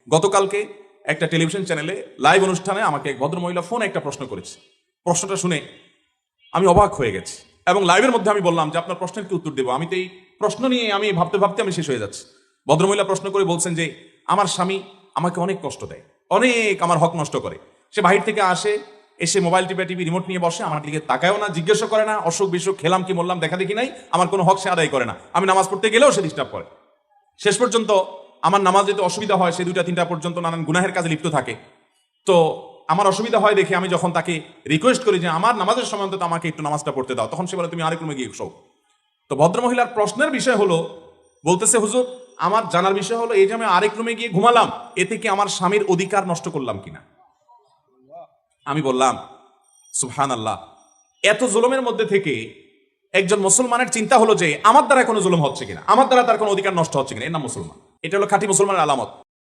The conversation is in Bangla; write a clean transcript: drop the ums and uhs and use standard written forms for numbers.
গতকালকে একটা টেলিভিশন চ্যানেলে লাইভ অনুষ্ঠানে আমাকে এক ভদ্রমহিলা ফোনে একটা প্রশ্ন করেছে। প্রশ্নটা শুনে আমি অবাক হয়ে গেছি এবং লাইভের মধ্যে আমি বললাম যে আপনার প্রশ্নের কি উত্তর দেবো, আমি তো এই প্রশ্ন নিয়ে আমি ভাবতে ভাবতে আমি শেষ হয়ে যাচ্ছি। ভদ্রমহিলা প্রশ্ন করে বলছেন যে আমার স্বামী আমাকে অনেক কষ্ট দেয়, অনেক আমার হক নষ্ট করে। সে বাহির থেকে আসে, এসে মোবাইল টিভি রিমোট নিয়ে বসে, আমার দিকে তাকায়ও না, জিজ্ঞাসা করে না, অসুখ বিসুখ খেলাম কি মরলাম দেখা দেখি নাই, আমার কোনো হক সে আদায় করে না। আমি নামাজ পড়তে গেলেও সে ডিস্টার্ব করে। শেষ পর্যন্ত আমার নামাজ যেতে অসুবিধা হয়, সে 2টা 3টা পর্যন্ত নানান গুনাহের কাজে লিপ্ত থাকে। তো আমার অসুবিধা হয় দেখে আমি যখন তাকে রিকোয়েস্ট করি যে আমার নামাজের সময় অন্তত আমাকে একটু নামাজটা পড়তে দাও, তখন সে বলে তুমি আরেক রুমে গিয়ে শোও। তো ভদ্রমহিলার প্রশ্নের বিষয় হলো, বলতেছে হুজুর আমার জানার বিষয় হলো এই যে আমি আরেক রুমে গিয়ে ঘুমালাম, এতে কি আমার স্বামীর অধিকার নষ্ট করলাম কিনা। আমি বললাম সুবহানাল্লাহ, এত জুলুমের মধ্যে থেকে একজন মুসলমানের চিন্তা হলো যে আমার দ্বারা কোনো জুলুম হচ্ছে কিনা, আমার দ্বারা তার কোনো অধিকার নষ্ট হচ্ছে কিনা, এর নাম মুসলমান। এটা হলো খাঁটি মুসলমানের আলামত।